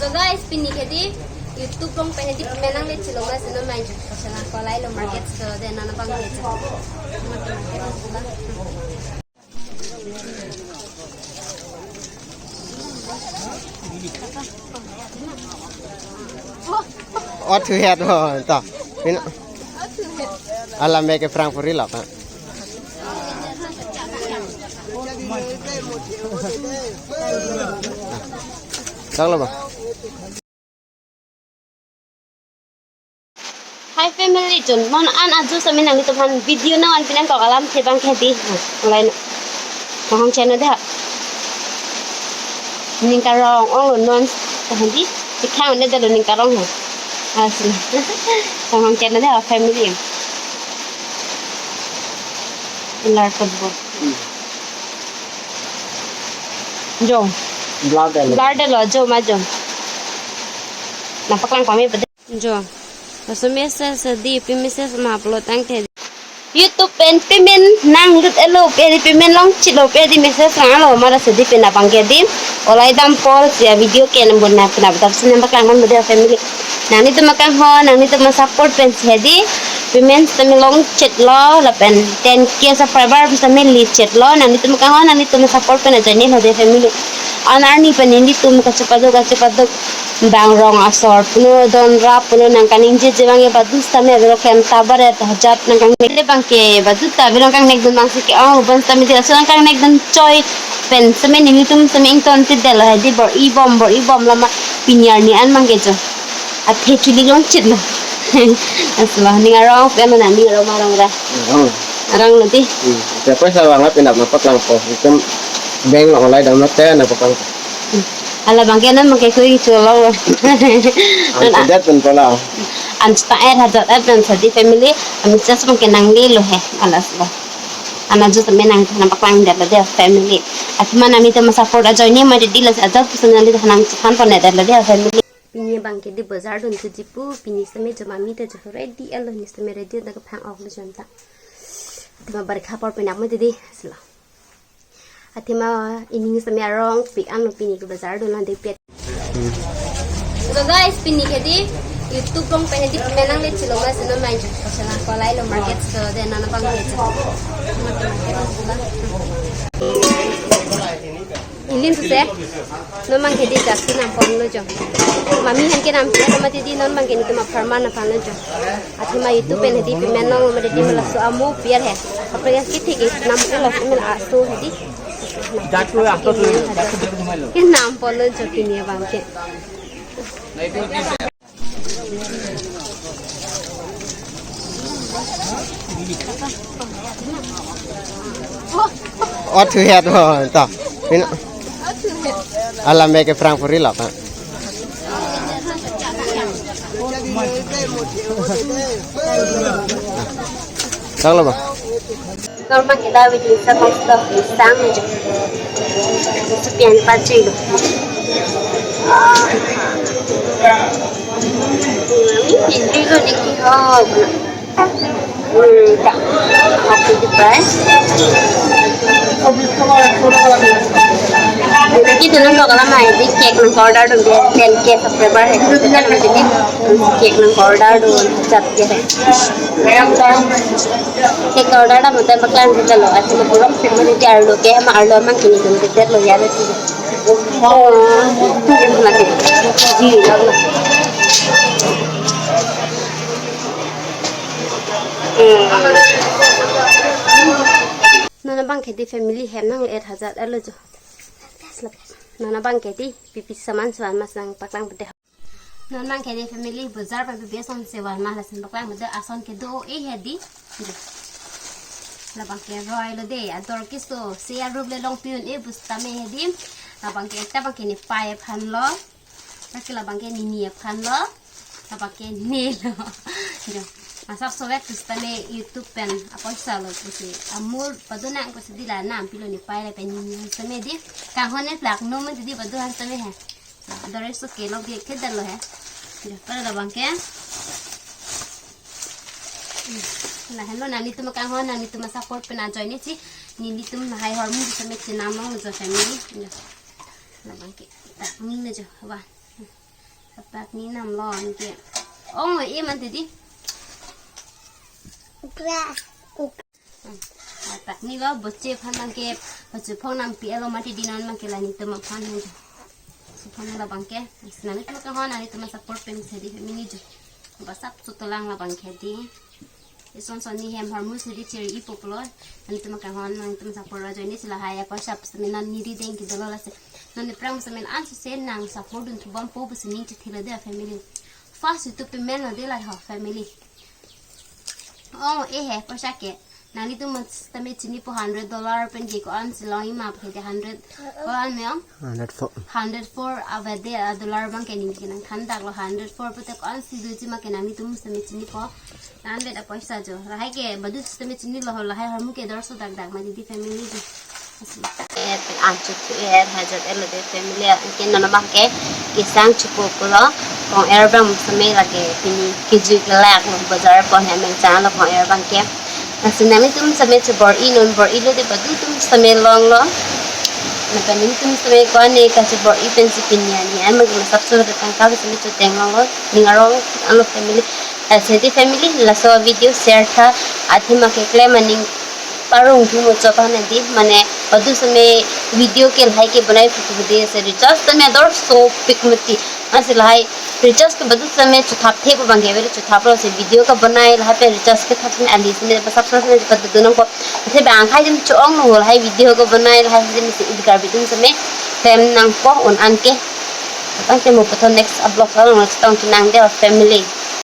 So guys, pinikedi YouTube long penedi menang le chilo mas no manju pasana kolai lo market so then ana bang le cha. Oh tu head ho ta. Pin ala me ke Frankfurt ri la ka. Tang lo ba. Hi family John mon an aju sa menang itu kan video na an pinan ko alam thebang khedi online hong channel da ning karong ong non hindi ikang ne da ning karong ha asin hong channel da family ilar tabo jo blood lo jo ma jo napak lang kami pada jo so message di message ma upload ang the YouTube pen payment nang lut elo pe payment long chilo pe di message ang lo mara se di pena pangke di olai dam pol ya video ke nambon na pena betab sine bakang mon model family nang itu makang ho nang itu ma support pen se di payment tami long chat lo la pen 10k subscriber bisa meli chat lo nang itu makang ho nang itu ma support pen aja ni hode family anar ni pen ini tu muka cepat bang rong asor puno don rap puno nang kaning je bang e badus tame bero kem tabar et hajat nang kang le bang ke badut ta bero kang nek dun bang sike oh ban tame dia so kang nek dun choi pen same ni tum same ing ton ti del ha di bor i bom lama pinyar ni an mang ge jo at he chuli long chit lo asla ni arong pen na ni ro marong ra arang nanti Ya pues abang pinap napak lang po. Ikum beng lo olai dam te na papang. ala bangkenan mangke kui cholo An dat pun pola. an sta hajat dan sadi family ami just mangke nang le lo he alas lo ana just menang nampak lang da family atma nami te support aja ni ma dilas aja personally hanang kan pon da family pini bangke di bazar dun tu jipu pini same jama mi te jo ready alo ni same ready da phang ok lo janta atma barkha por pina mo didi sala atima ini same arong pik anu pini ke bazar dun de pet so guys pini ke di YouTube long penedi menang le chilo mas no manju pasana kolai lo market so then ana bang le cha ilin tu se no mang ke di ta sinam pon lo jo mami han ke nam se no mati di non mang ke ni tuma pharma na pan lo jo atima YouTube penedi menang mo de mala so amu pier he apre ki thik nam ke lo mel aso hedi Jatuh ya, tu ke nam pon lo jo pini bang ke Oh tu head ho ta. Pin ala me ke Frankfurt ri la ka. Tang lo ba. Normal kita bisa konsep pisang aja. Sepian pacai itu. Ini lo dikihok. Tak. Aku di price. Lagi tu nang kalau mai di cake nang order tu dia 10k subscriber hai. Itu kan nanti di cake nang order tu cat dia hai. Cake order dah mesti bakal kita lo. Asal tu pulang semua di arlo ke ama arlo mang kini tu kita lo ya tu. Oh, tu yang lagi. Ji, lagi. Nana bang kedi family hem nang 8,000 alo jo. Nana bang kedi pipi saman suan mas nang paklang bede. Nana bang kedi family bazar pa biasa on sewan mas nang paklang bede ason ke do hedi. La bang ke roy lo de ador kisto sia rub le long pion busta me hedi. La bang ke ta bang ke ni pae phan lo. La bang ke ni ni phan lo. La bang ke ne lo. Masap sobat kustame YouTube pen apa salo kusi amul paduna kusi dila nam pilo ni pai pen ni same di kahone plak no men di padu han same hai dore so kelo ge ke dalo hai para da bangke na hello nani tum kahon nani tum support pen join ni si ni tum hai hormon same sinamong jo family na bangke ta ni ne jo ba ตักนี้น้ำร้อนเกี่ยโอ้ยมันติดดิตักนี้แล้วบดเจ็บพันบังเก็บบดเจ็บพวกน้ำเปียเรามาที่ดินนั้นมันเกี่ยอะไรนี่ตัวมาพันนี่สุพรรณเราบังเก็บนั่นนี่ตัวกันหัวนั่นนี่ตัวมาซัพพอร์ตเป็นเสด็จไม่นี่จุบาซับสุดตารางเราบังเก็บดีส่วนนี้แฮมฮอร์โมนเสด็จเชอรี่ปุ๊บเลยนั่นตัวมากันหัวนั่นตัวมาซัพพอร์ตเราจอยนี่สิละหายapa siapa semenan ni di dengki dulu lah se nanti perang semen ansu sen nang support untuk bampu besini cetila dia family fast itu pemen lah dia lah family oh pasal ke nanti tu mas tapi sini po $100 pen jiko an selai map ke $100 meong 104 avade dollar bang ke ni kinan khandak lo 104 putek an sidu jima ke nanti tu mas tapi sini po nan beda paisa jo lahai ke badu tapi sini lo lahai harmu ke darso dak dak ma di family di ancut hajat elade family ke nana bang ke kisang cukup lo kong airbang samai lagi pini kiju kelak bazar po hameng chang lo kong airbang ke Nasinami tum sampai cebor ilo de badu tum sampai long lo. Napanin tum sampai kau ni kasih bor i pensi pinya ni. Emang kita sabtu datang kau sampai cuteng long lo. Ningarong alo family. Senti family la so video share tha. Ati makai klem maning parung tu muncul kan nanti. Mana badu sampai video ke lahai ke banai foto video se recharge sampai ador so pic mati. Masih lahai recharge के बदल समय चुथाप थे को बंगे वेरे चुथाप रो से वीडियो का बनाए लहा पे recharge के था में एलिस में सब्सक्राइब कर दो दोनों को थे बैंक हाई जम चोंग नो हाई वीडियो को बनाए लहा जम से इधर भी तुम समय फैम नंग को उन अन के ताकि मो पतो नेक्स्ट अपलोड करो नेक्स्ट टाइम की नंग दे और फैमिली